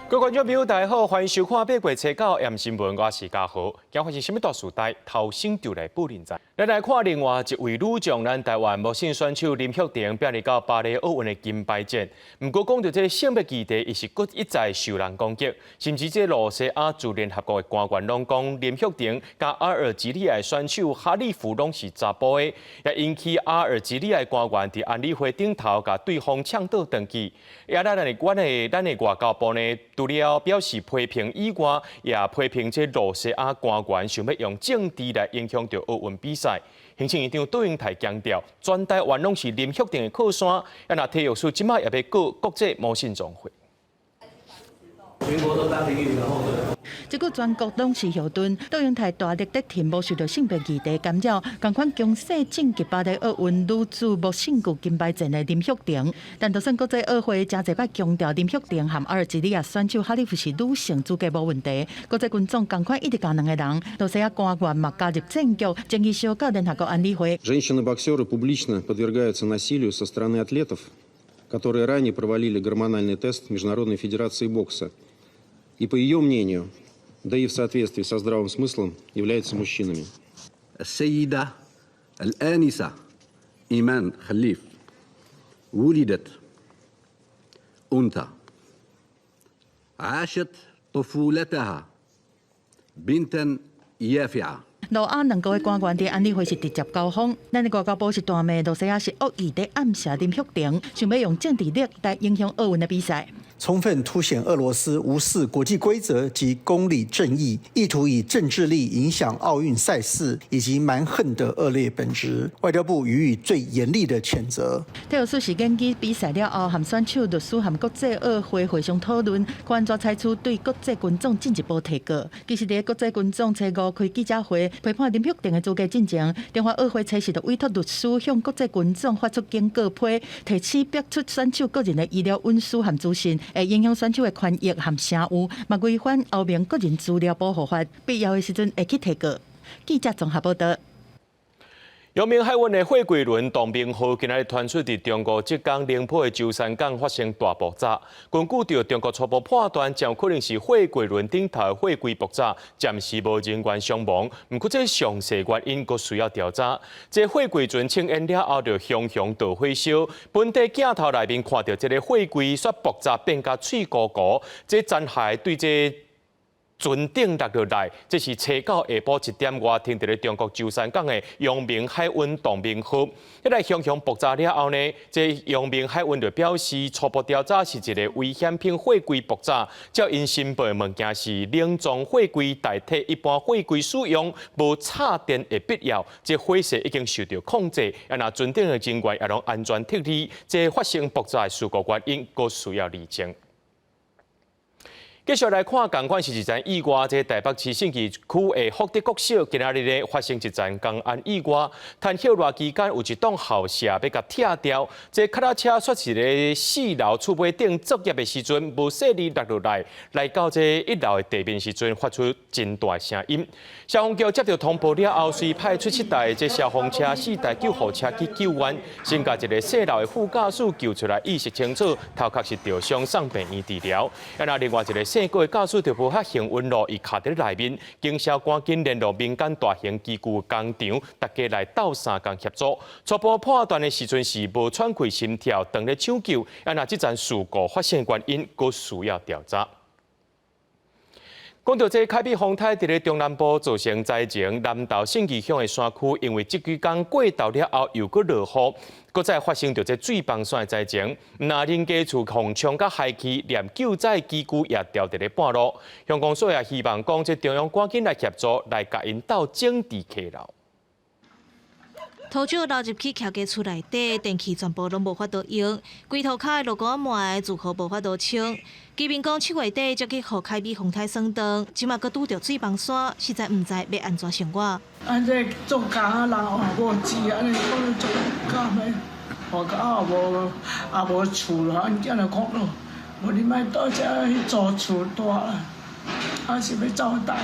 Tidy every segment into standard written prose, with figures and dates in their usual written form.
各位观众朋友，大家好，欢迎收看《八月初九盐新闻》，我是嘉豪。今发生什么大事代？头先就来报认在。咱来看另外一位女将，咱台湾无姓选手林旭婷，变入到巴黎奥运的金牌战。不过讲到这性别议题，伊是搁一再受人攻击，甚至这罗西亚驻联合国的官员拢讲林旭婷甲阿尔及利亚选手哈利夫拢是查甫的，也引起阿尔及利亚官员伫安理会顶头甲对方呛倒登记。也咱的外交部呢，除了表示批评以外，也批评这罗西亚官员想要用政治来影响到奥运比赛。行政院长杜英台强调，全台湾拢是林旭婷的靠山，也那体育署即摆也要告国际模性总会。全国都当体育然后呢？这个全国拢是后盾，杜英台大力在挺无受到性别议题干扰，共款强势晋级巴黎奥运女子无胜过金牌战的林旭婷。但就算国际奥会真侪摆强调林旭婷和阿尔及利亚选手哈利夫是女性资格无问题，国际群众共款一直讲两个人，罗西亚官员嘛加入战局，争议烧到联合国安理会。Женщины-боксеры публично подвергаются насилию со стороны атлетов, которые ранее провалили гормональный тест Международной федерации бокса. И по ее мнению, да и в соответствии со здравым смыслом, являются мужчинами. السيدة الآنسة إيمان خليف ولدت أنثى عاشت طفولتها بنتا يافعة。罗亚两个官员伫安理会是直接交锋，咱的外交部是大骂罗西亚是恶意在暗示林旭婷，想要用政治力来影响奥运的比赛。充分凸显俄罗斯无视国际规则及公理正义，意图以政治力影响奥运赛事，以及蛮横的恶劣本质。外交部予以最严厉的谴责。体育署是根据比赛了后，和选手、律师和国际奥会会上讨论，看安怎采取对国际群众进一步提告。其实，伫国际群众初五开记者会，批判林旭婷的资格进前，中华奥会初时就委托律师向国际群众发出警告批，提醒逼出选手个人的医疗文书和资讯。会影响选手的权益和声誉，嘛违反欧盟个人资料保护法，必要的时阵会去提告。记者综合报道。阳明海运的货柜轮“东明号”今日传出伫中国浙江宁波的舟山港发生大爆炸。根据着中国初步判断，将可能是货柜轮顶头的货柜爆炸，暂时无人员伤亡。不过，这详细原因阁需要调查。这货柜船清烟了后，就熊熊大火烧。本地镜头内面看到这个货柜煞爆炸变甲脆糊糊，这残骸对这船顶落落来，这是初九下晡1点外，停伫咧中国舟山港的阳明海运东明号。一来熊熊爆炸了后呢，这阳明海运就表示初步调查是一个危险品货柜爆炸，照因申报的物件是冷藏货柜代替一般货柜使用，无插电的必要。这火势已经受到控制，那船顶的人员也拢安全脱离。这发生爆炸的事故原因，阁需要厘清。继续来看，同款是一站意外，这台北市信义区的福德国小，今仔日咧发生一站公安意外，探晓热期间有一栋校舍要甲拆掉，这脚踏车说是咧4楼厝尾顶作业的时阵，无细力落落来，来到这1楼的地面时阵，发出真大声音。消防局接到通报了后，随派出7台这消防车、4台救护车去救援，先甲一个4楼的副驾驶救出来，意识清楚，头壳是受伤，送病院治疗。那另外一个姓郭的驾驶就无较幸运咯，伊卡伫内面，警消赶紧联络民间大型机构工厂，大家来斗相共协助。初步判断的时阵是无喘气、心跳，等咧抢救。那这阵事故发生原因，阁需要调查。讲到这凯比风台伫咧中南部造成灾情，南投信义乡的山区，因为这几天过到了后又搁落雨，搁再发生着这水崩山的灾情。那人家厝洪冲甲海区，连救灾机具也掉伫咧半路。乡公所也希望讲，这中央赶紧来协助，来甲因斗整治溪流。土石流入去徛家厝内底，电器全部拢无法度用，规头卡的路管膜住户无法度清。居民讲7月底才去互凯美风台算档，即马搁拄着水崩山，实在毋知要安怎生活。这做工人也无钱，安尼讲做工的，外口也无厝啦，安怎来讲咯？无你莫倒遮去租厝住啦，还是要走单。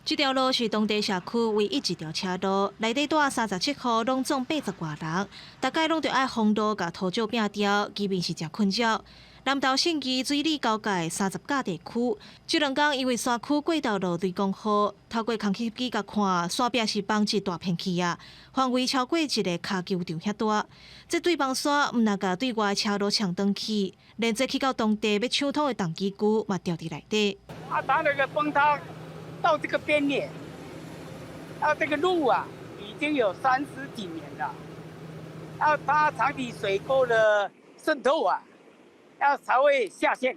这条路是当地社区唯一一条车道，内底住37户，拢总80外人，大概拢着爱封路甲土石拼掉，基本是真困扰。南投信义水里交界30甲地区，这2天因为山区过道路雷公雨，透过空气机甲看，山壁是崩一大片起啊，范围超过一个卡球场遐大。这对帮山毋但甲对外车路抢登去，连这去到当地要抢通的重机具嘛掉伫内底。它那个崩塌到这个边缘，这个路啊已经有30几年了，它长底水沟的渗透啊。才会下线。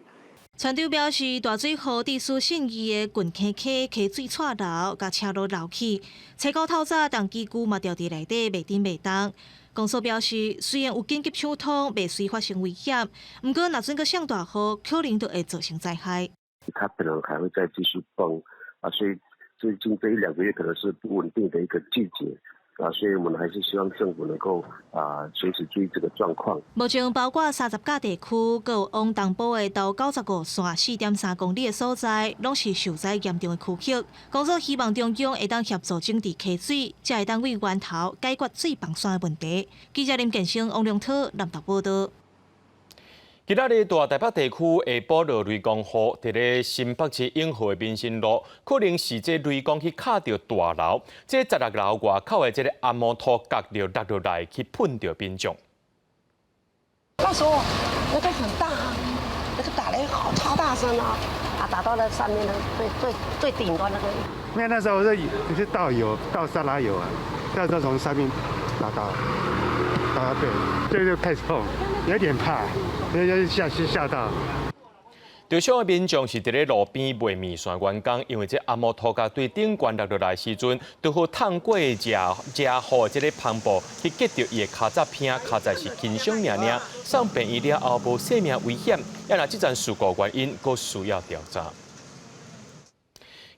船长表示，大水河地区信义的郡溪水岔流，甲车路流起，车高透早重机具嘛掉伫内底，袂顶袂动。公所表示，虽然有紧急抢通，袂随发生危险，不过若阵个上大雨，可能都会造成灾害。它可能还会再继续崩啊，所以最近这1-2个月可能是不稳定的一个季节。所以我们还是希望政府能够随时注意这个状况。目前包括30甲地区，佮有往东部的到95线4.3公里的所在，拢是受灾严重的区域。工作希望中央会当协助整治溪水，才会当为源头解决水崩山的问题。记者林建生、王良涛南投报道。今仔日大台北地区下晡落雷公雨，伫咧新北市永和的民生路，可能是这雷公去卡到大楼，这16楼外口的这个阿摩托角就落落来去喷到民众。那时候那个很大啊，那个打雷好超大声啊，打到了上面的最顶端那个。因为那时候是倒沙拉油啊，那时候从上面打到对，这就开始痛，有点怕，就吓到。着伤的民众是伫咧路边卖面线员工，因为这阿摩托角对顶悬落落来时阵，拄好烫过遮雨的这个篷布去夹着伊的脚趾片，实在是轻伤命，送病院了后无生命危险。要若这件事故原因，佫需要调查。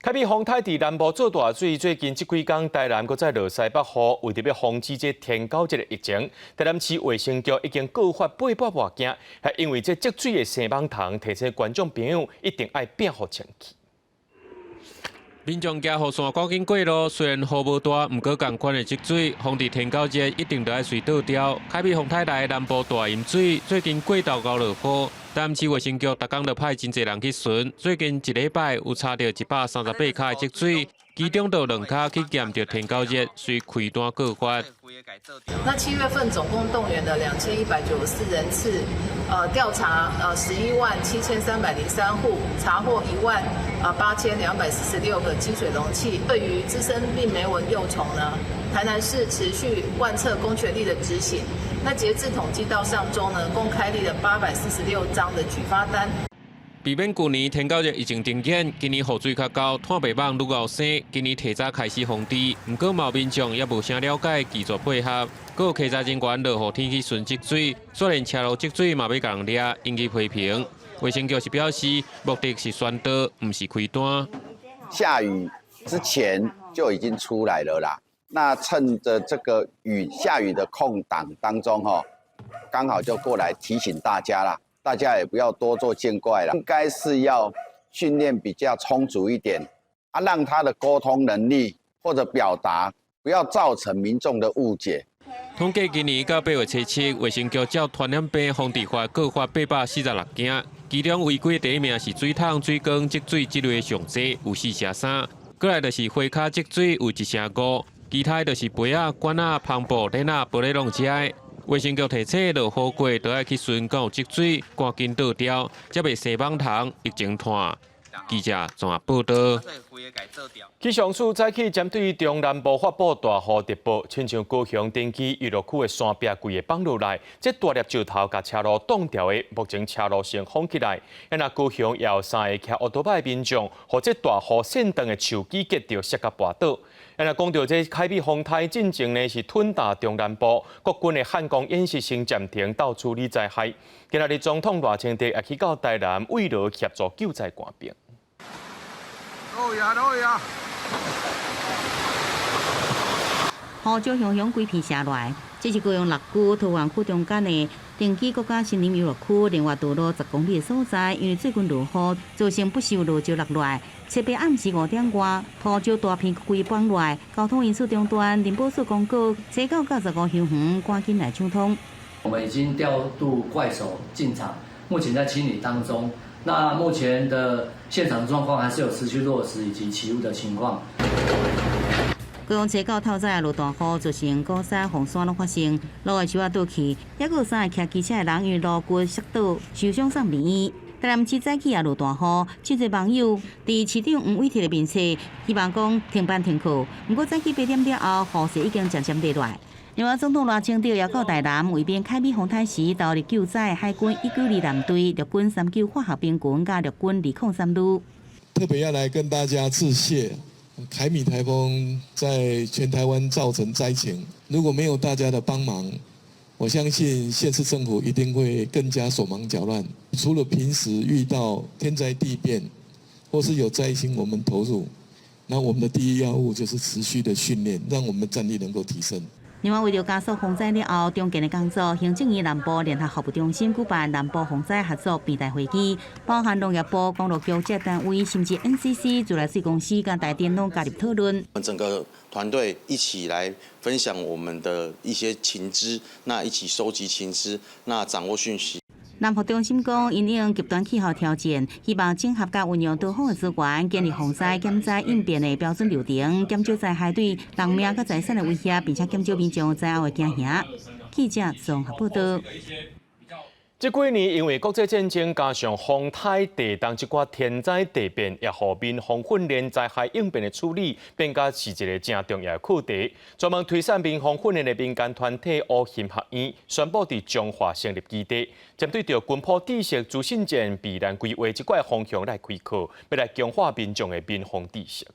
凯比洪台伫南部做大水，最近这几天台南搁再落西北雨，为着要防止这天狗这个疫情，台南市卫生局已经告发800外件，还因为这积水的生蟒塘，提醒观众朋友一定要摒好清气。民众行雨伞赶紧过路，虽然雨无大，毋过同款的积水，防治天狗节一定得爱随倒掉。凯比洪台内南部大淹水，最近过道高落雨。台南市卫生局逐工就派真侪人去巡，最近1礼拜有查到138卡的积水，其中就2卡去检到天狗节，随开单告发。那7月份总共动员了2194人次，调查117303户，查获18246个积水容器。对于滋生病媒蚊幼虫呢，台南市持续贯彻公权力的执行。那截至统计到上周呢，共开立了846张的举发单。避免去年天狗节疫情重演，今年雨水较高，炭白网愈后生，今年提早开始防治。不过某民众也无啥了解技术配合，还有稽查人员落雨天去巡积水，虽然车路积水嘛要甲人抓，引起批评。卫生局是表示，目的是宣导，唔是开单。下雨之前就已经出来了啦。那趁着这个下雨的空档当中，刚好就过来提醒大家啦，大家也不要多做见怪了，应该是要训练比较充足一点，让他的沟通能力或者表达不要造成民众的误解。统计今年到8月初7，卫生局照传染病防治法告发846件，其中违规第1名是水桶、水缸积水这类上济，有403，过来就是花卡积水有105。其他就是杯啊、罐啊、篷布、链啊、玻璃拢遮的。卫生局提醒落雨过，都要去巡敢有积水，赶紧倒掉，才袂生蟒塘疫情断。记者综合报道。气象署早起针对中南部发布大雨特报，亲像高雄顶基娱乐区的山壁规个放落来，这大粒石头甲车路挡掉的，目前车路先封起来。那高雄也有3个骑奥多拜民众，或者大雨线长的树枝结着摔甲跋倒。那讲到这凯比洪台进程呢，是吞打中南部，国军的汉光演习先暂停，到处理灾害。今日总统赖清德也去到台南慰劳协助救灾官兵。雨就汹汹规片下来，这是高雄6区、桃园区中间的定期国家森林游乐区，另外道路10公里的所在，因为最近落雨，造成不时落石落来。特别暗时5点外，土石大片规放落来，交通因素中断。林保署公告，车到95公园，赶紧来抢通。我们已经调度怪手进场，目前在清理当中。那目前的现场状况还是有持续落石以及起雾的情况。高雄车到透早落大雨，造成高山、红山拢发生，路的树啊倒去，还有3个骑机车的人因为路骨摔倒，受伤送医院。台南市早起也落大雨，真侪网友伫市长黄伟哲的面前，希望讲停班停课。不过早起8点了后，雨势已经渐渐落来。另外，总统赖清德也到台南为免凯美洪台时投入救灾海军192舰队、陆军392化学兵群加陆军203旅。特别要来跟大家致谢。凯米台风在全台湾造成灾情，如果没有大家的帮忙，我相信县市政府一定会更加手忙脚乱。除了平时遇到天灾地变，或是有灾情我们投入，那我们的第一要务就是持续的训练，让我们的战力能够提升。另外，为了加速洪灾了后重建的工作，行政院南部联合服务中心举办南部洪灾合作闭台会议，包含农业部、公路局这单位，甚至 NCC、自来水公司跟台电拢加入讨论。我们整个团队一起来分享我们的一些情资，那一起收集情资，那掌握讯息。南部中心讲，因应极端气候条件，希望整合甲运用多方的资源，建立防灾减灾应变的标准流程，减少灾害对人命和财产的威胁，并且减少民众灾后的惊吓。记者综合报道。这几年因为国际战争加上风台地动这寡天灾地变，也互民防训练灾害应变的处理变甲是一个正重要的课题。专门推展民防训练的民间团体乌心学院宣布伫中华成立基地，针对着军部知识、资讯战、避难规划这块方向来开课，要来强化民众的民防知识。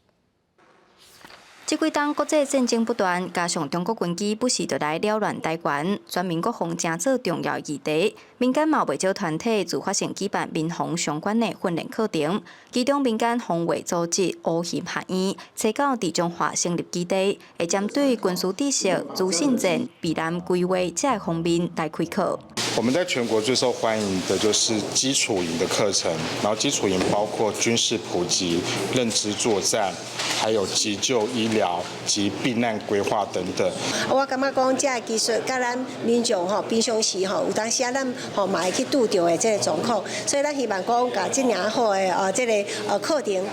这几当国际战争不断，加上中国军机不时就来扰乱台湾，全民国防正做重要议题。民间嘛未少团体自发性举办民防相关的训练课程，其中民间防卫组织乌心学院，找到伫中华成立基地，会针对军事知识、资讯战、避难规划这方面来开课。我们在全国最受欢迎的就是基础营的课程，然后基础营包括军事普及、认知作战，还有急救医疗及避难规划等等。我感觉讲这技术，甲咱民众平常时有当时咱嘛会去拄到的这个状况，所以咱希望讲甲这样好的这个课程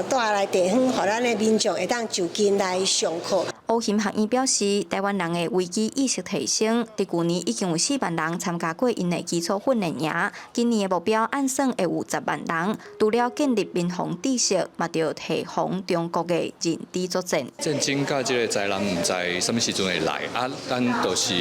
带来地方，互咱的民众会当就近来上课。乌心学院表示，台湾人的危机意识提升，伫去年已经有4万人参加过因的基础训练营，今年的目标按算会有10万人。除了建立民防知识，嘛要提防中国的认知作战。战争甲这个灾难唔知什么时阵会来，咱就是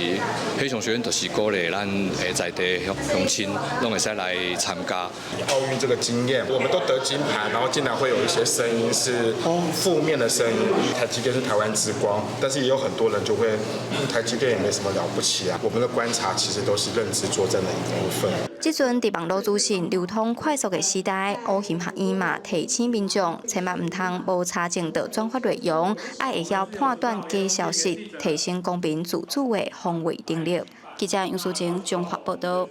飞翔学院就是鼓励咱在地乡亲拢会使来参加。奥运这个经验，我们都得金牌，然后竟然会有一些声音是负面的声音。台积电是台湾之光。但是也有很多人就会，台积电也没什么了不起啊。我们的观察其实都是认知作战的一部分。即阵伫网络资讯流通快速的时代，乌心学院嘛提醒民众，千万唔通无查证的转发内容，爱会晓判断假消息，提升公民自主的防卫能力。记者杨淑晴综合报道。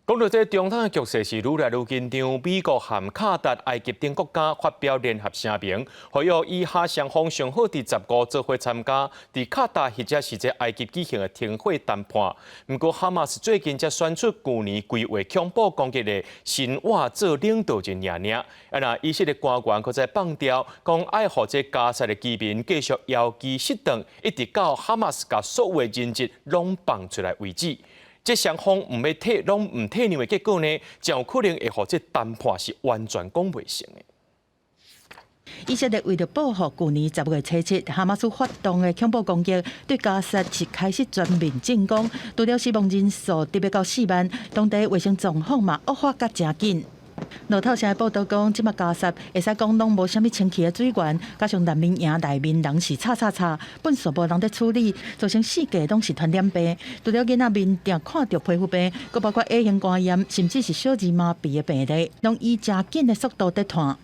讲到这中东的局势是愈来愈紧张，美国和卡达、埃及等国家发表联合声明，呼吁以下双方上好伫15做伙参加伫卡达或者是在埃及举行的停火谈判。不过，哈马斯最近才宣出去年规划恐怖攻击的辛瓦做领导人尔。那以色列官员搁在放调，讲爱互这加沙的居民继续遥期失当，一直到哈马斯把所有的人质拢放出来为止。这双方拢唔退让的结果呢，就有可能会让这谈判是完全讲袂成的。以色列为了报复去年10月7日哈马斯发动的恐怖攻击，对加沙是开始全面进攻，除了死亡人数特别到4万，当地卫生状况嘛恶化甲真紧。路透社报道讲，即马加沙会使讲拢无啥物清气的水源，加上难民营内面人是吵，本所无人在处理，造成4家拢是传染病。除了囡仔面定看到皮肤病，佮包括 A 型肝炎，甚至是小儿麻痹的病例，拢以真紧的速度在传。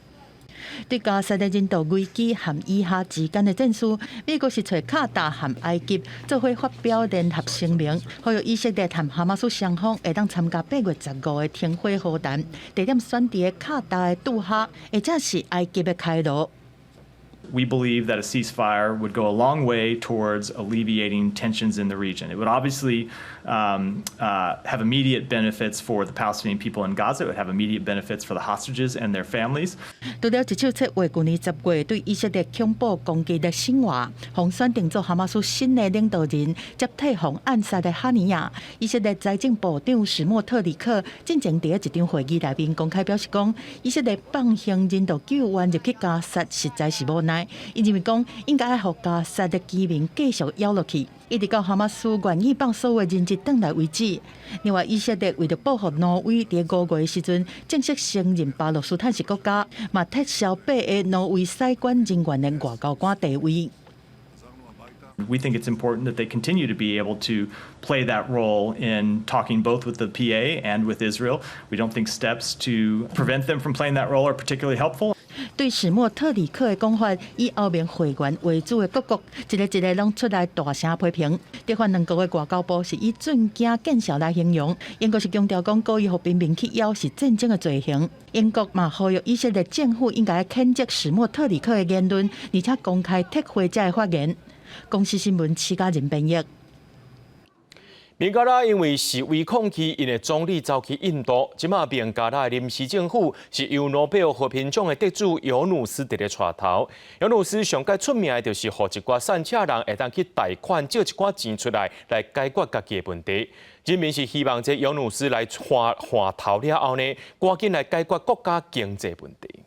对加沙的人道危机和以哈之间的战事，美国是找卡达和埃及做伙发表联合声明，呼吁以色列和哈马斯双方会当参加8月15日的停火会谈，地点选伫卡达的杜哈，或者是埃及的开罗。We believe that a ceasefire would go a long way towards alleviating tensions in the region. It would obviously have immediate benefits for the Palestinian people in Gaza. It would have immediate benefits for the hostages and their families. 除了一手策划去年10月对以色列恐怖攻击的新话，红选定做哈马斯新的领导人，接替红暗杀的哈尼亚。以色列财政部长史莫特里克进前伫一场会议内面公开表示讲，以色列放行人道救援入去加沙实在是无奈。伊认为讲应该让加沙的居民继续要落去，一直到哈马斯愿意放所有人质回来为止。另外，以色列为了保护挪威，伫5月时阵正式承认巴勒斯坦是国家，嘛撤销8个挪威使馆人员的外交官地位。We think it's important that they continue to be able to play that role in talking both with the PA and with Israel. We don't think steps to prevent them from playing that role are particularly helpful. 对史莫特里克的讲法，以欧盟会员为主的各国，一个拢出来大声批评。德法两国的外交部是以震惊见效来形容，英国是强调讲故意互平民去要是战争的罪行。英国嘛呼吁以色列政府应该谴责史莫特里克的言论，而且公开撤回这的发言。公司新闻齐家人编译。孟加拉因为示威抗议，因的总理走去印度。即马孟加拉临时政府是由诺贝尔和平奖的得主尤努斯伫咧带头。尤努斯上届出名的就是，互一寡善车人会当去贷款借一寡钱出来解决家己的问题。人民是希望这尤努斯来换头了后呢，赶紧来解决国家经济问题。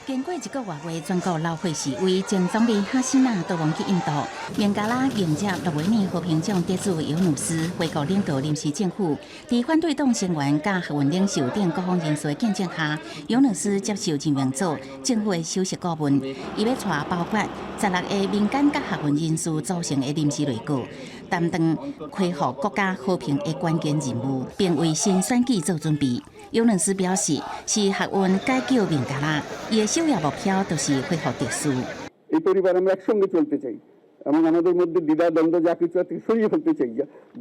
经过1个月全国闹会示威，前总理哈西娜逃亡去印度。孟加拉迎接诺贝尔和平奖得主尤努斯回国领导临时政府。在反对党成员甲学运领袖等各方人士的见证下，尤努斯接受人民组政府的首席顾问，伊要带包括16个民间甲学运人士组成的临时内阁，担当恢复国家和平的关键任务，并为新选举做准备。尤努斯表示，是学运解救孟加拉，伊的首要目标就是恢复秩序。এই পরিবার আমরা একসঙ্গে চলতে চাই এবং আমাদের মধ্যে দ্বিধাদ্বন্দ্ব যা কিছু আছে সরিয়ে ফেলতে চাই,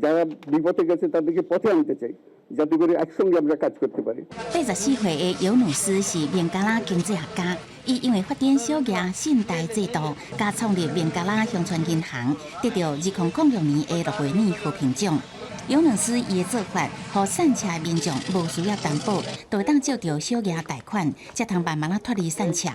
যারা বিপথে গেছে তাদেরকে পথে আনতে চাই, যাতে করে একসঙ্গে আমরা কাজ করতে পারি。84岁的尤努斯是孟加拉经济学家，伊因为发展小额信贷制度，加创立孟加拉乡村银行，得到2006年的诺贝尔和平奖。尤努斯伊的做法，互散车民众无需要担保，就会当借着小额贷款，才通慢慢脱离散车。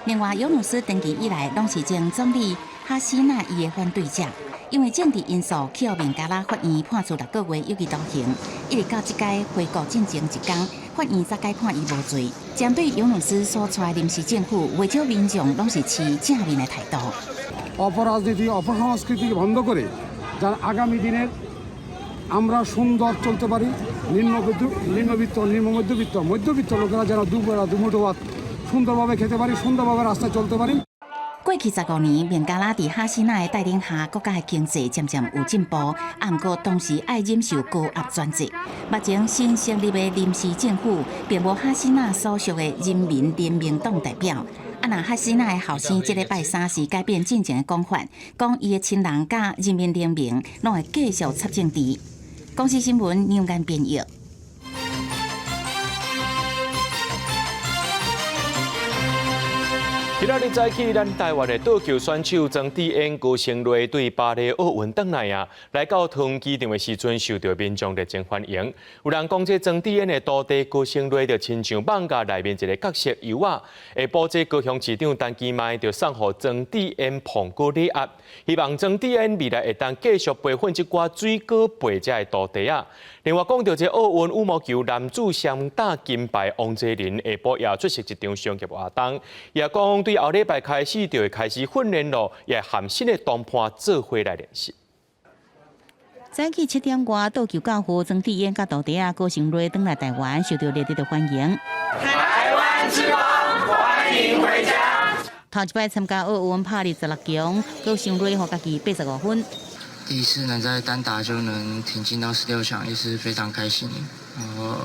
另外，尤努斯长期以来拢是前总理哈西娜伊的反对者，因为政治因素，去互孟加拉法院判处6个月有期徒刑，一直到这届回国进前1天，法院才解判伊无罪。针对尤努斯所带临时政府，未少民众拢是持正面的态度。অপরাজনীতি অপসংস্কৃতি বন্ধ করে যারা আগামী দিনের আমরা সুন্দর চলতে পারি, নিম্নবিত্ত মধ্যবিত্ত লোকেরা যেন দুবেলা দুমুঠো ভাত সুন্দরভাবে খেতে পারি, সুন্দরভাবে রাস্তায় চলতে পারি।过去15年，孟加拉在哈西娜的带领下，国家的经济渐渐有进步，不过同时爱忍受高压专制。目前新成立的临时政府，并无哈西娜所属的人民联盟党代表。那哈西娜的后生这礼拜3是改变进前的讲法，讲伊的亲人甲人民联盟拢会继续插政治。公司新闻牛眼编译。今仔日早起，咱台湾的倒球选手曾智恩高升瑞对巴黎奥运回来啊，来到桃园机场的时阵，受到民众热情欢迎。有人讲，这曾智恩的徒弟高升瑞就亲像网架内面一个角色油啊。下晡，这高雄市长陈其迈就送予曾智恩捧果礼盒，希望曾智恩未来会当继续培训一寡水果培者的徒弟啊。另外，讲到这奥运羽毛球男子双打金牌王泽林，下晡也出席一场商业活动，也讲对后礼拜开始就会开始训练咯，也和新的同伴做伙来练习。早起7点外，倒球教父曾智恩甲徒弟高升瑞返来台湾，受到热烈的欢迎。台湾之光，欢迎回家。头一摆参加奥运拍26强，高升瑞获家己85分。第一次能在单打就能挺进到16强，也是非常开心，然后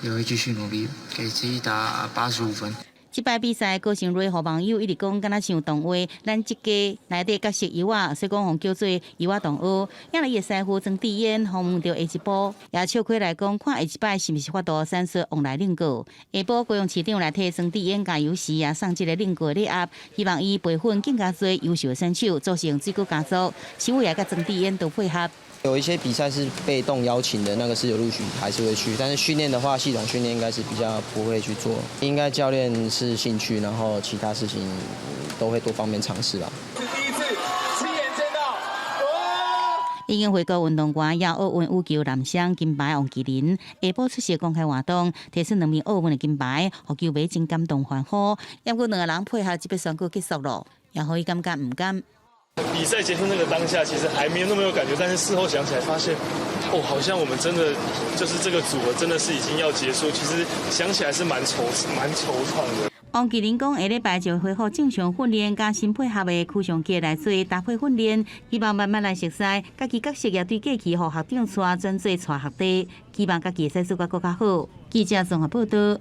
也会继续努力，给自己打85分。这摆比赛高成瑞和网友一直讲，敢若像动画，咱这家内底角色油啊，所以讲互叫做油啊动画。因为伊的师傅曾志燕，访问到下一步，也笑开来讲，看下一摆是毋是法度产生往来领过。下晡高雄市长来替曾志燕加油时，也送这个领过礼盒，希望伊培训更加多优秀的选手，组成水果家族。市委也甲曾志燕都配合。有一些比赛是被动邀请的，那个是有录取还是会去，但是训练的话，系统训练应该是比较不会去做。应该教练是兴趣，然后其他事情都会多方面尝试吧。第一次亲眼见到，已经回国运动员亚奥运羽球男双金牌王麒麟，下晡出席公开活动，提出2面奥运的金牌，互球迷真感动欢呼。要过2个人配合，这笔选举结束了，也可以感觉唔甘。比赛结束那个当下，其实还没有那么有感觉，但是事后想起来发现，好像我们真的就是这个组合真的是已经要结束。其实想起来是蛮惆怅的。王麒麟讲，下礼拜就会恢复正常训练，加新配合的区上期来做搭配训练，希望慢慢来熟悉。家己角色也对过去和学长带转做带学弟，希望家己会使做更加好。记者综合报道。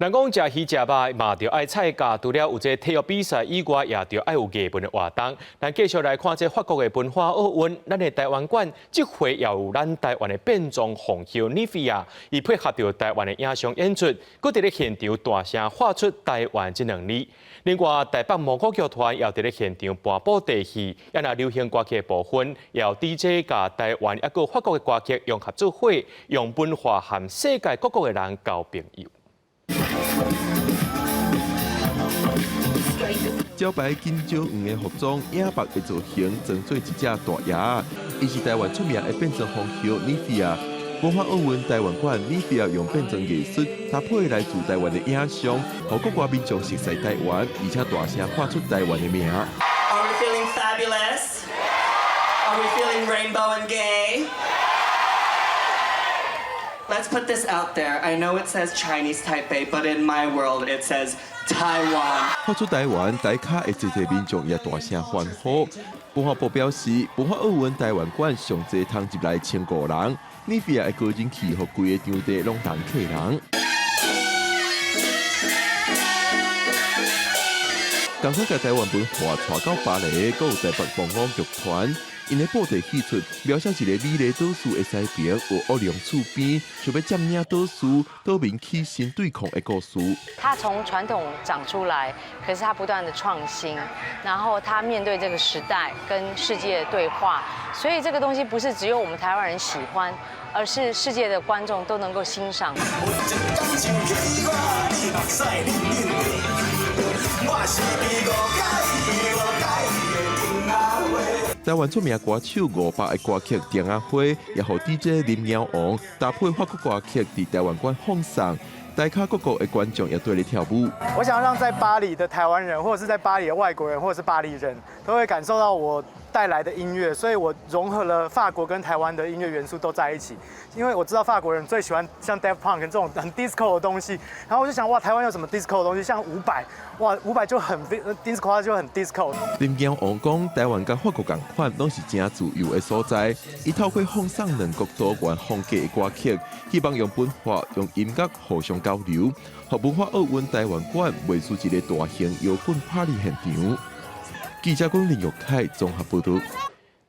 人讲食鱼食肉嘛，着爱菜价。除了有这体育比赛以外，也着爱有艺文的活动。咱继续来看这法国的文化奥运，咱的台湾馆这回也有咱台湾的变装红袖 Nivea， 伊配合着台湾的影像演出，佮伫咧现场大声喊出台湾这2字。另外，台北蒙古剧团也伫咧现场颁布地戏，也那流行歌曲的部分，也有 DJ 甲台湾一个法国的歌曲用合作伙，用文化和世界各国的人交朋友。招牌金蕉黄的服装、影白的造型，装做一只大鸭。伊是台湾出名的变装风袖 Nivea。文化奥运台湾馆 Nivea 用变装艺术搭配来自台湾的影像，让国外民众熟悉台湾，而且大声喊出台湾的名。Are we feeling fabulous? Are we feeling rainbow and gay? Let's put this out there. I know it says Chinese Taipei, but in my world it says Taiwan. 喊出台湾，台卡的一民众也大声欢呼。文化部表示，文化奥运台湾馆上济通入来1500人，Nivea 的高人气，和规个场地拢人客人。赶快把台湾文化带到巴黎，还有台北蒙古剧团。因的布袋戏出描写一个美丽岛屿的西边有恶龙厝边，想要占领岛屿，岛民起身对抗的故事。它从传统长出来，可是它不断的创新，然后它面对这个时代跟世界的对话，所以这个东西不是只有我们台湾人喜欢，而是世界的观众都能够欣赏。台湾出名歌手500的歌曲丁阿花，也和 DJ 林鸟王搭配法国歌曲伫台湾馆放送，台卡各国的观众也对你跳舞。我想让在巴黎的台湾人，或者是在巴黎的外国人，或者是巴黎人，都会感受到我带来的音乐，所以我融合了法国跟台湾的音乐元素都在一起。因为我知道法国人最喜欢像 Daft Punk 这种很 disco 的东西，然后我就想，哇，台湾有什么 disco 的东西？像伍佰，哇，伍佰就很 disco， 就很 disco。林姜王讲，台湾跟法国同款，拢是真自由的所在。伊透过放送两国多元风格的歌曲，希望用文化、用音乐互相交流，和文化奥运台湾馆维持一个大型摇滚 party 现场。记者讲林玉凯综合报道。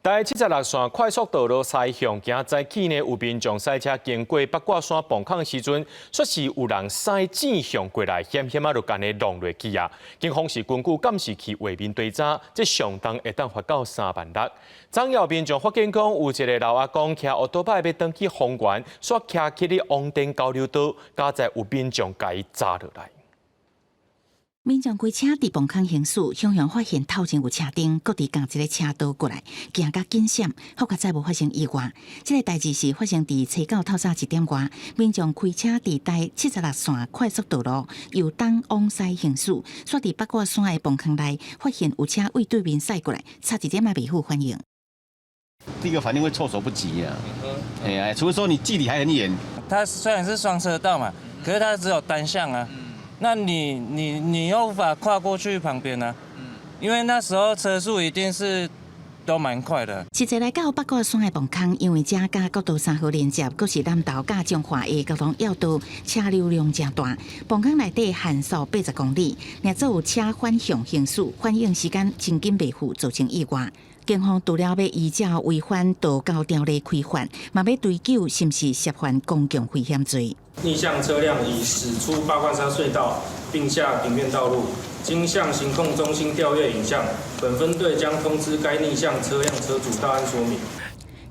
第76线快速道路西向行早起呢，有民众赛车经过八卦山磅坑时阵，说是有人驶正向过来，险险啊就干呢撞落去啊！警方是根据监视器画面追查，这上当会当罚到3万6。昨夜民众发现讲，有一个老阿公骑奥多摆要登去丰原，煞骑去咧王店交流道，加在有民众甲伊砸落来。民众开车伫磅坑行驶，向向发现头前有车灯，搁伫同一个车道过来，行甲紧闪，好在再无发生意外。这个代志是发生伫初9透早1点外，民众开车伫第76线快速道路由东往西行驶，煞伫八卦山的磅坑内，发现有车为对面驶过来，差一点未负反应。第一个反应会措手不及啊！哎呀，除非说你距离还很远。它虽然是双车道嘛，可是它只有单向啊。那你又无法跨过去旁边啊，因为那时候车速一定是都蛮快的。实际来到八卦山的磅空，因为这甲国道3号连接，阁是南投甲彰化的交通要道，车流量真大。磅空内底限速80公里，若做有车反向行驶，反应时间真紧袂赴，造成意外。警方除了要依照违反道交条例开罚，嘛要追究是不是涉犯公共危险罪。逆向车辆已驶出八卦山隧道，并下平面道路，经向行控中心调阅影像，本分队将通知该逆向车辆车主到案说明。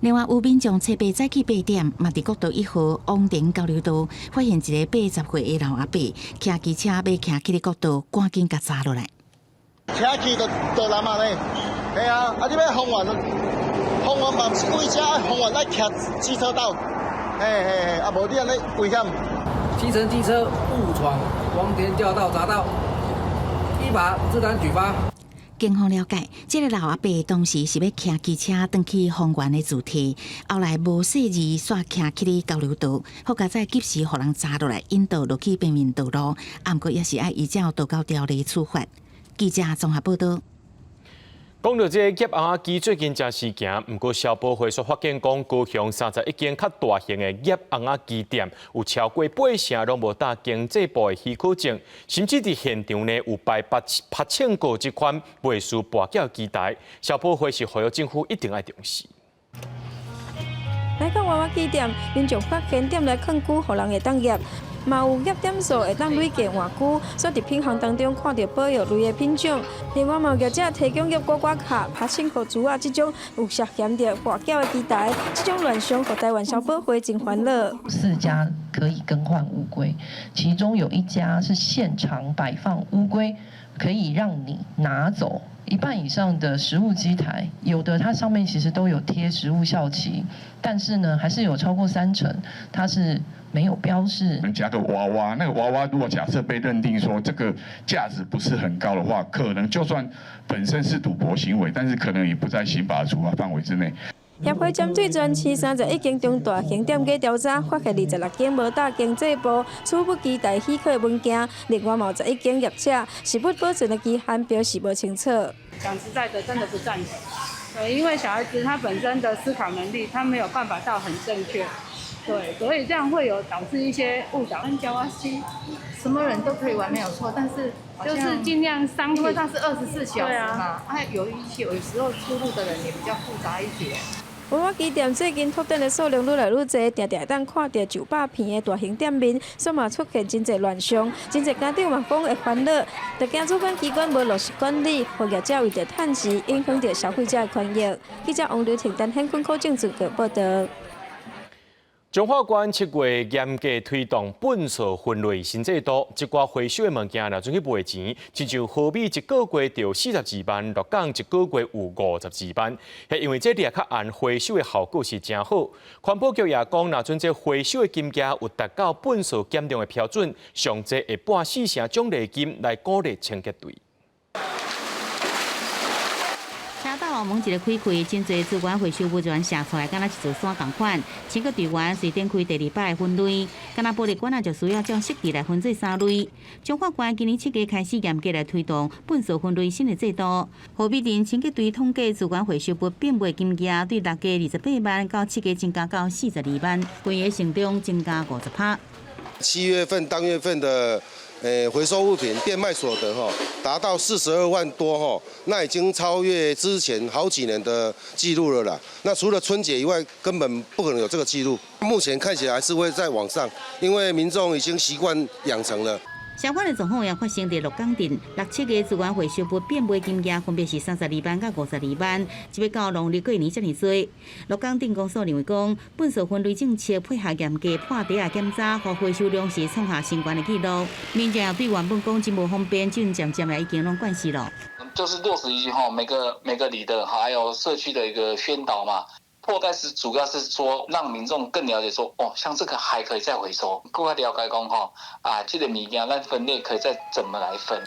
另外，有民众车牌早起8点，嘛伫国道1号往田交流道发现一个80岁的老阿伯，骑机车要骑去的国道，赶紧甲查落来。骑去就南嘛呢？系啊，你要方圆嘛不是规车，方圆来骑机车道，啊无你安尼危险。骑乘机车误闯黄田交道匝道，依法自然举发。警方了解，这个老阿伯当时是要骑机车登去丰原的主题，后来无细意煞骑去哩交流道，好佳在及时互人查落来，引导落去平面道路，不过也是要依照道交条例处罚。记者综合报道。讲到这个叶红仔机最近真事件，不过消保会所发现讲，高雄31间较大型的叶红仔机店，有超过8成拢无打经济部的许可证，甚至伫现场呢有摆8000个这款未输拔缴机台。消保会是呼吁政府一定要重视。来到娃娃机店，民众发现店内藏久，互人会当业。嘛有业点数会当累计偌久，所伫品项当中看到保育类的品种。另外嘛有业者提供业果挂卡、拍清号珠啊，这种有涉嫌着拔缴的机台，这种乱象，互台湾消保会真烦恼。4家可以更换乌龟，其中有1家是现场摆放乌龟，可以让你拿走。1半以上的食物机台，有的它上面其实都有贴食物效期，但是呢，还是有超过30%它是没有标示。加个娃娃，那个娃娃如果假设被认定说这个价值不是很高的话，可能就算本身是赌博行为，但是可能也不在刑法的处罚范围之内。协会针对全市31间中大型店家调查，发现26间无打经济部出不机台许可的文件，另外有11间业者是不保存的期限表示不清楚。讲实在的，真的不赞成。对，因为小孩子他本身的思考能力，他没有办法到很正确。对，所以这样会有导致一些误导。跟胶啊西，什么人都可以玩没有错，但是就是尽量商品，因为它是24小时嘛，有时候出入的人也比较复杂一点。娃娃机店最近拓店的数量愈来愈多，常常当看到900片的大型店面，所嘛出现真侪乱象，真侪家长嘛讲会烦恼，就惊主管机关无落实管理，或业者为着趁钱，影响到消费者的权益。记者王刘婷、陈显坤、柯正自个报道。彰化县7月严格推动本所分类新制度，一寡回收的物件若准去卖钱，亲像货币1个月就42万，鹿港1个月有52万。也因为这列较按回收的效果是真好，环保局也讲，若准这回收的金额有达到本所检量的标准，上济会拨4成奖励金来鼓励清洁队。车道后门一个开开，真侪资源回收物源射出来，敢若一座山同款。清洁队员随展开第2摆的分类，敢若玻璃管就需要将湿地来分做3类。彰化县今年7月开始严格来推动本所分类新的制度。何必定清洁队统计资源回收物变卖金额，对6月28万到7月增加到42万，规个城中增加50%。7月份当月份的回收物品变卖所得达到42万多那已经超越之前好几年的记录了啦。那除了春节以外，根本不可能有这个记录。目前看起来还是会在往上，因为民众已经习惯养成了。相关的状况也发生在鹿港镇，6、7月资源回收物变卖金额分别是32万到52万，一月到农历过年这么多。鹿港镇公所认为讲，本所分类政策配合严格破地啊检查，和回收量是创下相关的记录。民众也对原本讲真无方便，渐渐也已经拢惯习了。就是落实于每个里的还有社区的一个宣导嘛。破盖是主要是说让民众更了解说像这个还可以再回收，更加了解讲这个物件咱分类可以再怎么来分。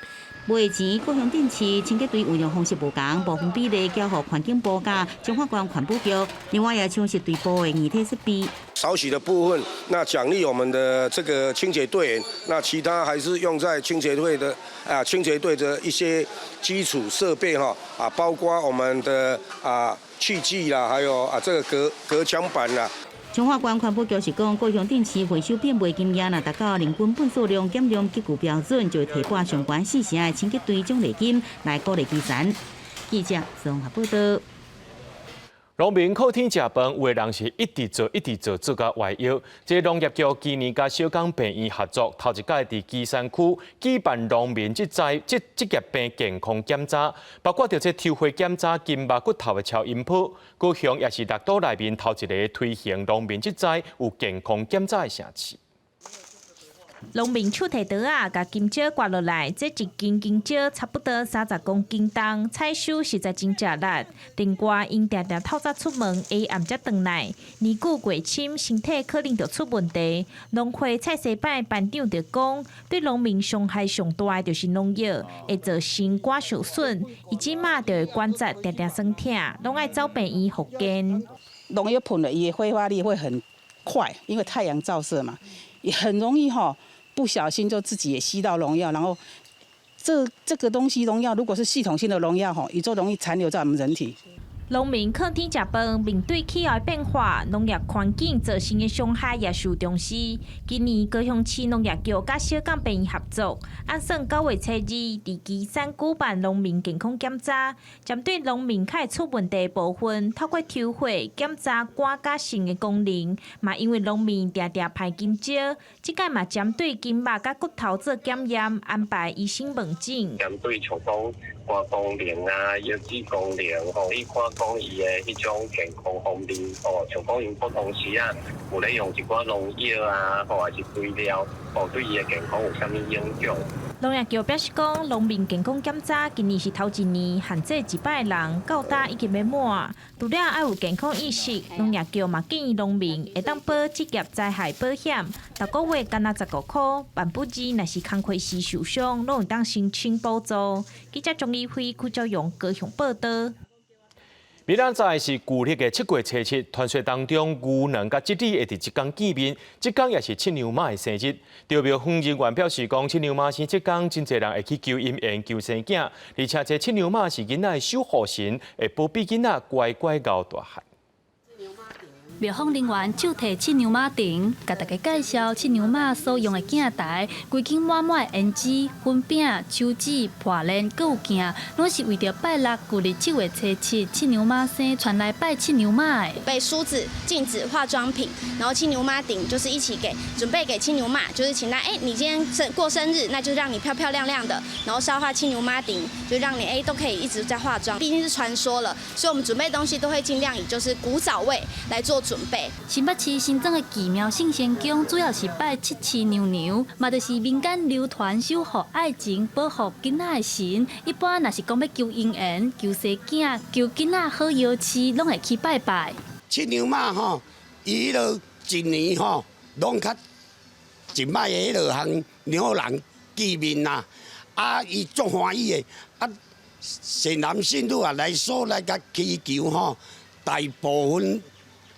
卖钱各项电池清洁队运用方式无同，部分比例交予环境部甲中华关环保局，另外也像是队部的仪体设备。少许的部分，那奖励我们的这个清洁队员，那其他还是用在清洁队的一些基础设备包括我们的气剂啦，还有这个隔墙板啦。中华关环保局是讲，各项电池回收变卖金额达到人均本数量减量极具标准，就会提拨相关4成的清洁队奖励金来鼓励基层。记者综合报道。农民靠天食饭，有的人是一直做，做到歪腰。这农业局今年甲小港病院合作，头一届伫基山区举办农民职业病健康检查，包括着这抽血检查筋肉骨头的超音波。高雄也是六都内面头一个推行农民职业有健康检查的城市。农民手提刀啊，甲金蕉刮落来，这一斤金蕉差不多30公斤重，采收实在真吃力。顶瓜因常常透早出门，下暗才回来，年久过深，身体可能就出问题。农会蔡西摆班长就讲，对农民伤害上大的就是农药，会造成肝受损，伊即马就会关节常常酸痛，拢爱走病院复健。农药喷了，伊的挥发力会很快，因为太阳照射嘛，也很容易不小心就自己也吸到农药，然后这个东西农药如果是系统性的农药也就容易残留在我们人体。农民靠天食饭，面对气候变化，农业环境造成的伤害也受重视。今年高雄市农业局甲小港病院合作，按算9月初2，伫基山举办农民健康检查，针对农民较会出问题的部分，透过抽血检查肝甲肾的功能。嘛，因为农民常常排金蕉，即届嘛针对筋肉甲骨头做检验，安排医生问诊。针对像讲肝功能啊、腰子功能你看讲伊的迄种健康方面像讲因不同时有咧用一寡农药啊，还是肥料对伊的健康有啥物影响？农业局表示讲，农民健康检查今年是头一年，限制100个人，到达已经要满。除了要有健康意识，农业局嘛建议农民会当保职业灾害保险，每个月干那15块，万不至若是工课时受伤，拢有当申请补助。记者钟义辉、邱兆勇高雄报道。明仔载是旧历的7月初7，传说当中牛郎甲织女会伫一天见面，这天也是七娘妈的生日。稻苗园人员表示讲，七娘妈生这天，真侪人会去求姻缘、求生囝，而且这七娘妈是囡仔的守护神，会保庇囡仔乖乖熬大汉。庙方人员手提七娘妈亭，甲大家介绍七娘妈所用的镜台，规间满满的胭脂、粉饼、手指、破链，搁有镜，拢是为着拜六旧历7月初7七娘妈生传来拜七娘妈的。备梳子、镜子、化妆品，然后七牛妈顶就是一起准备给七牛妈，就是请她你今天过生日，那就让你漂漂亮亮的，然后烧化七牛妈顶，就让你都可以一直在化妆。毕竟是传说了，所以我们准备东西都会尽量以就是古早味来做准备。新北市新增的奇妙圣仙宫，主要是拜七七娘娘，嘛就是民间流传守护爱情、保护囡仔的神。一般若是讲要求姻缘、求生囝、求囡仔好摇饲，拢会去拜拜。七娘妈伊一年拢较一摆的迄项娘人见面啦，伊足欢喜的，善男信女来所来甲祈求大部分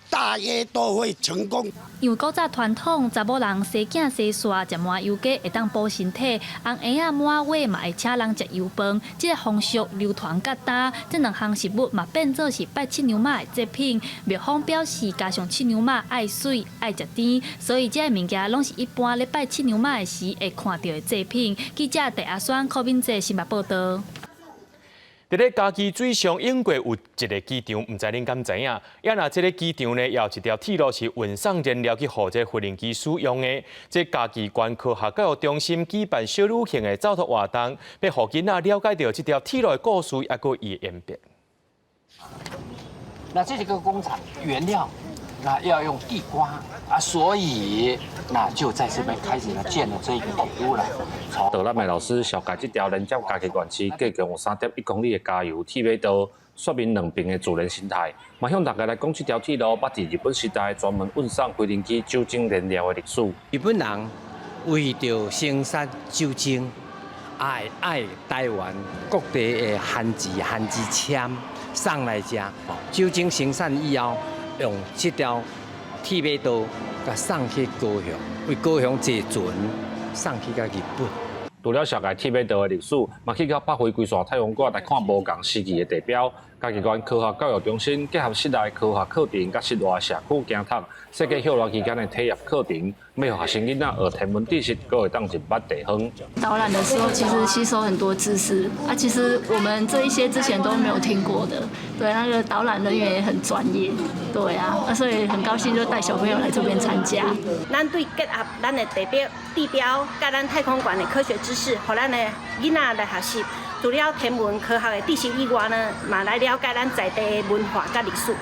大约都会成功。因为古早传统，查某人生囝生煞食麻油鸡会当补身体，红蚵仔满尾嘛会请人食油饭，这个风俗流传较大，这2项食物嘛变做是拜七娘妈的祭品。庙方表示，加上七娘妈爱水爱食甜，所以这个物件拢是一般咧拜七娘妈的时会看到的祭品。记者陈阿选、柯敏哲新北报道。伫咧嘉义水上永过有一个机场，唔知恁敢知影？也若这个机场呢，也有一条铁路是运送燃料去予这无人机使用的。这嘉义县科学教育中心举办小女性的走读活动，要互囡仔了解到这条铁路的故事，也个伊的演变。那这个工厂原料，那要用地瓜所以那就在这边开始了建了这个铁路了。导览的老师小改这条连接嘉义县市计共有3.1公里的加油铁马道，说明两边的自然生态。嘛向大家来讲，这条铁路捌伫日本时代专门运送飞行机酒精燃料的历史。日本人为着生产酒精，爱台湾各地的番薯签送来吃，酒精生产以后，用这条铁马刀，甲送去高雄，为高雄坐船送去到日本。除了小解铁马道的历史，嘛去到北回归线太阳馆来看无同时期的地标。嘉义县科学教育中心结合室内科学课程，甲室外社区行读世界休乐期间的体验课程，要让学生囡仔学天文知识，阁会当入捌地方。导览的时候，其实吸收很多知识啊，其实我们这一些之前都没有听过的。对，那个导览人员也很专业，对啊，所以很高兴就带小朋友来这边参加。咱对结合咱的地标，甲咱太空馆的科学知识，互咱的囡仔来学习。除了天文科学的知识以外呢，嘛来了解咱在地的文化甲历史。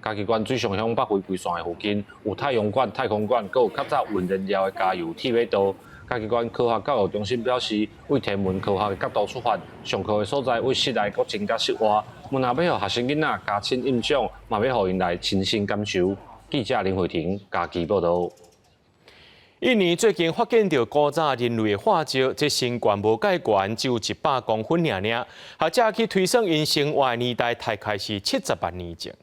嘉义县最上向北回归线的附近有太阳馆、太空馆，阁有较早运燃料的加油铁马道。嘉义县科学教育中心表示，为天文科学的角度出发，上课的所在为室内阁增加室外，若要让学生囡仔加深印象，嘛要互因来亲身感受。记者林慧婷嘉义报道。印尼最近发现到古早人类的化石，这身高无介悬，只有100公分尔。学者去推算因生活年代，大概是70万年前。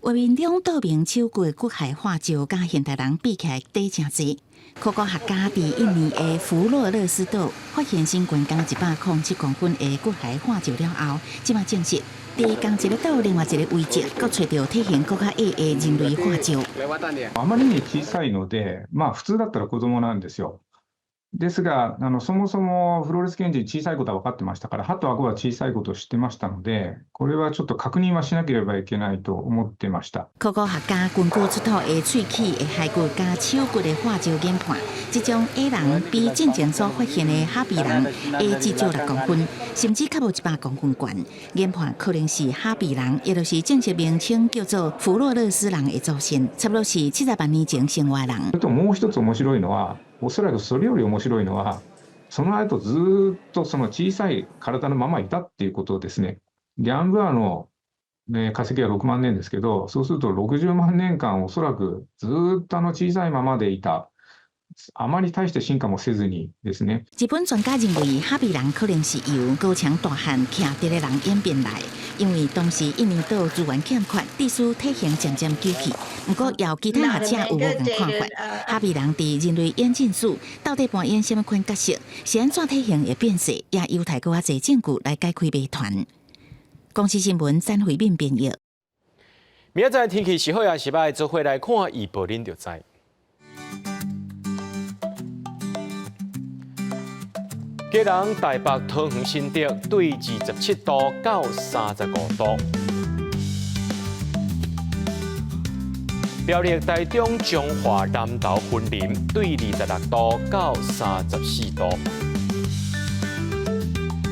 画面中倒明手骨的骨骸化石，甲现代人比起来低真济。考古学家伫印尼的弗洛勒斯岛发现身悬高107公分的骨骸化石了后，即马证实。伫同一个岛另外一个位置，佫找到体型佫较矮的人類化石。あまりに小さいので、普通だったら子供なんですよ。ですが、そもそもフローレス検事小さいことは分かってましたから、歯と顎は小さいことを知ってましたので、これはちょっと確認はしなければいけないと思ってました。考古学家根據出土的喙齒的骸骨加手骨的化石研判，這種矮人比進前所發現的哈比人矮至少6公分，甚至較無100公分懸。研判可能是哈比人，也就是正式名稱叫做弗洛勒斯人的祖先，差不多是70萬年前生活的人。もう一つ面白いのは。おそらくそれより面白いのは、その後ずっとその小さい体のままいたっていうことですね。ギャンブアの、化石は6万年ですけど、そうすると60万年間おそらくずっと小さいままでいた。あまり大して進化もせずにですね。日本專家認為，哈比人可能是由高強大漢徛佇的人演變來，因為當時印尼島資源欠缺，地勢體型漸漸舉起。不過，也有其他學者有無同看法。哈比人佇人類演進史到底扮演什麼款角色？是安怎體型會變細？也有待更較濟證據來解開謎團。公視新聞詹慧敏編譯。明仔載天氣是好也是歹，做伙來看預報，恁就知。基隆台北桃園新竹對27度到35度，苗栗台中彰化南投雲林對26度到34度，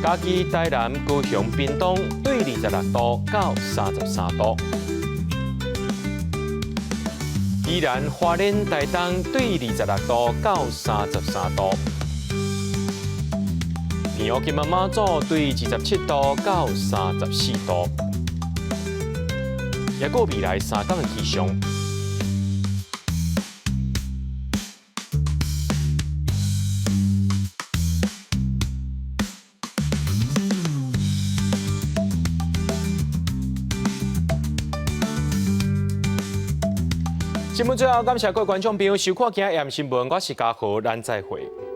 嘉義台南高雄屏東對26度到33度，宜蘭花蓮台東對26度到33度。平湖金馬馬祖對27度到34度，也過未來3天的氣象。新聞最後，感謝各位觀眾朋友收看今日新聞，我是嘉豪，咱再會。